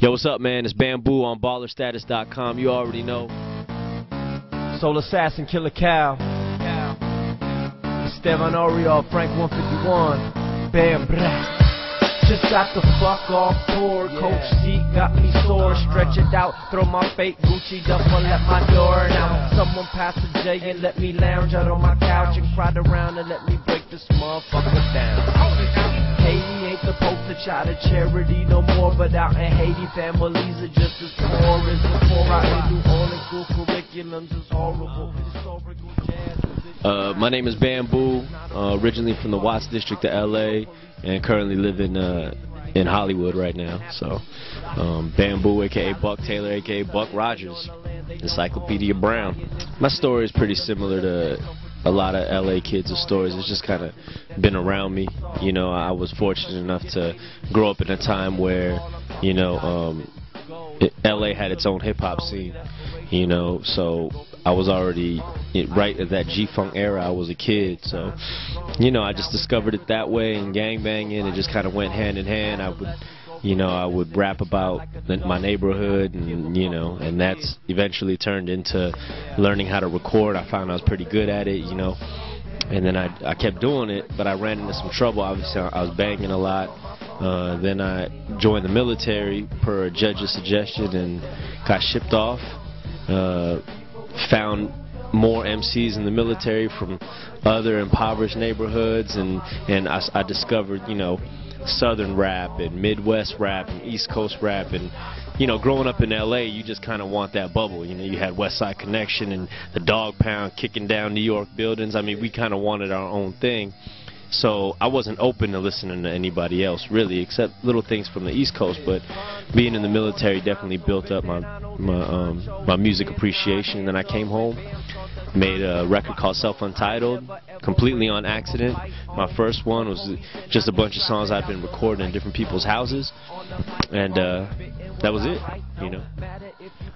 Yo, what's up, man? It's Bambu on BallerStatus.com. You already know. Soul Assassin, Killer Cow. Esteban Oriol, Frank 151. Bam, brah. Just got the fuck off tour. Coach seat got me sore. Stretch it out, throw my fake Gucci duffel at my door. Now someone pass the J and let me lounge out on my couch and crowd around and let me break this motherfucker down. Haiti ain't supposed to try to charity no more, but out in Haiti families are just as poor as before. Out in New Orleans, school curriculums is horrible. Historical jazz. My name is Bambu, originally from the Watts district of LA, and currently living in Hollywood right now. So, Bambu, aka Buck Taylor, aka Buck Rogers, Encyclopedia Brown. My story is pretty similar to a lot of LA kids' stories. It's just kind of been around me. You know, I was fortunate enough to grow up in a time where, you know, LA had its own hip-hop scene. You know, so I was already right at that G-Funk era. I was a kid, so, you know, I just discovered it that way, and gangbanging, it just kind of went hand in hand. I would rap about my neighborhood, and, you know, and that's eventually turned into learning how to record. I found I was pretty good at it, you know, and then I kept doing it, but I ran into some trouble. Obviously, I was banging a lot. Then I joined the military per a judge's suggestion and got shipped off. Found more MCs in the military from other impoverished neighborhoods, and I discovered, you know, Southern rap and Midwest rap and East Coast rap. And, you know, growing up in LA, you just kind of want that bubble. You know, you had West Side Connection and the Dog Pound kicking down New York buildings. I mean, we kind of wanted our own thing. So I wasn't open to listening to anybody else, really, except little things from the East Coast. But being in the military definitely built up my music appreciation. And then I came home, made a record called Self-Untitled, completely on accident. My first one was just a bunch of songs I'd been recording in different people's houses, and that was it, you know.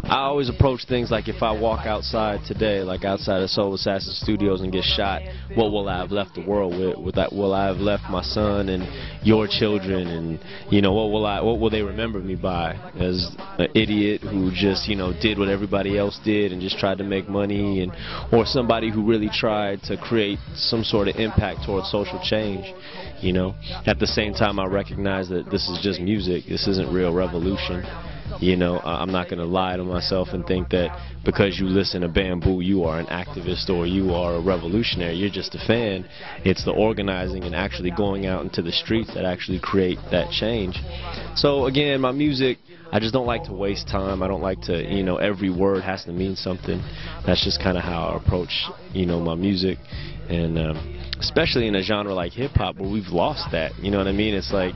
I always approach things like, if I walk outside today, like outside of Soul Assassin Studios, and get shot, what will I have left the world with? Will I have left my son and your children, and, you know, what will they remember me by? As an idiot who just, you know, did what everybody else did and just tried to make money, and or somebody who really tried to create some sort of impact towards social change, you know? At the same time, I recognize that this is just music. This isn't real revolution. You know, I'm not going to lie to myself and think that because you listen to Bambu, you are an activist or you are a revolutionary. You're just a fan. It's the organizing and actually going out into the streets that actually create that change. So, again, my music, I just don't like to waste time. I don't like to, you know, every word has to mean something. That's just kind of how I approach, you know, my music. And especially in a genre like hip-hop, where we've lost that. You know what I mean? It's like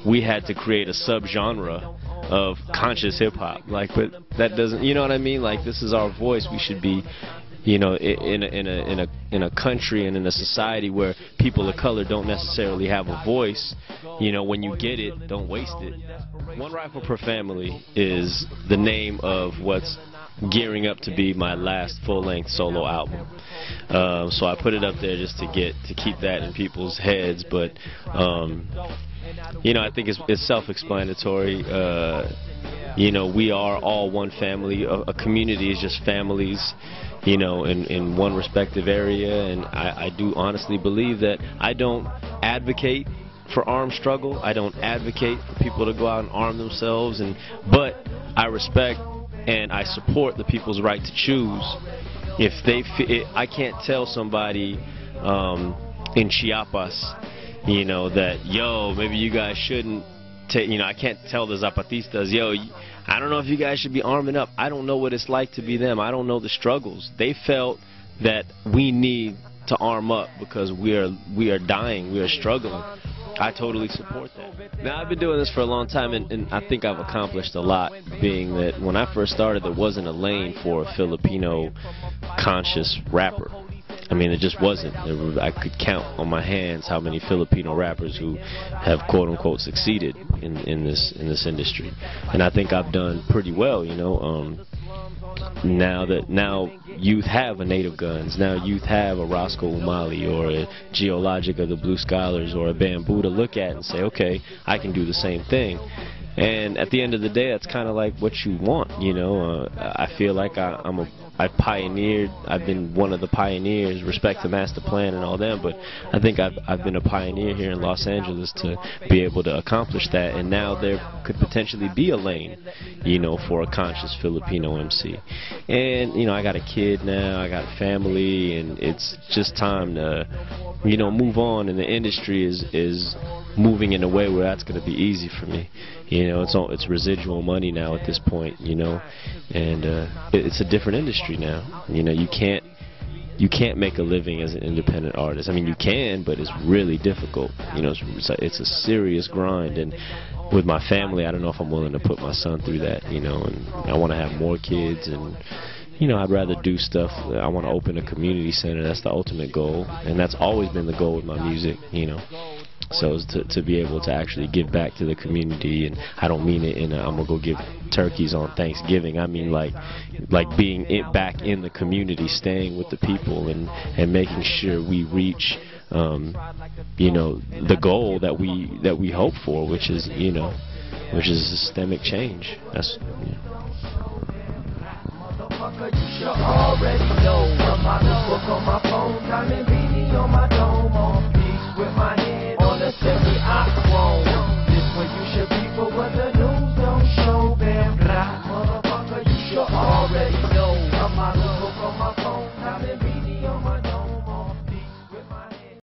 we had to create a subgenre of conscious hip-hop, like, but that doesn't, you know what I mean? Like, this is our voice. We should be, you know, in a country and in a society where people of color don't necessarily have a voice. You know, when you get it, don't waste it. One Rifle Per Family is the name of what's gearing up to be my last full-length solo album. So I put it up there just to keep that in people's heads, but you know, I think it's self-explanatory. You know, we are all one family. A community is just families, you know, in one respective area. And I do honestly believe that I don't advocate for armed struggle. I don't advocate for people to go out and arm themselves. But I respect and I support the people's right to choose. If they, I can't tell somebody in Chiapas, you know, that, yo, maybe you guys shouldn't take, you know, I can't tell the Zapatistas, yo, I don't know if you guys should be arming up. I don't know what it's like to be them. I don't know the struggles. They felt that we need to arm up because we are dying, we are struggling. I totally support that. Now, I've been doing this for a long time, and I think I've accomplished a lot, being that when I first started, there wasn't a lane for a Filipino conscious rapper. I mean, it just wasn't. I could count on my hands how many Filipino rappers who have quote-unquote succeeded in this industry, and I think I've done pretty well. You know, now youth have a Native Guns, now youth have a Roscoe Umali or a Geologic of the Blue Scholars or a Bambu to look at and say, okay, I can do the same thing. And at the end of the day, that's kind of like what you want, you know. I feel like I pioneered. I've been one of the pioneers. Respect the master plan and all that, but I think I've been a pioneer here in Los Angeles to be able to accomplish that. And now there could potentially be a lane, you know, for a conscious Filipino MC. And you know, I got a kid now. I got a family, and it's just time to, you know, move on. And the industry is moving in a way where that's going to be easy for me. You know, it's residual money now at this point, you know, and it's a different industry now. You know, you can't make a living as an independent artist. I mean, you can, but it's really difficult. You know, it's a serious grind. And with my family, I don't know if I'm willing to put my son through that, you know, and I want to have more kids, and you know, I'd rather do stuff. I want to open a community center. That's the ultimate goal, and that's always been the goal with my music, you know. So to be able to actually give back to the community, and I don't mean it in a, I'm gonna go give turkeys on Thanksgiving. I mean like being back in the community, staying with the people, and making sure we reach, you know, the goal that we hope for, which is, you know, which is systemic change. That's. You should already know my book on my phone, diamond beanie on my dome, on peace with my head on the semi-octane. This where you should be.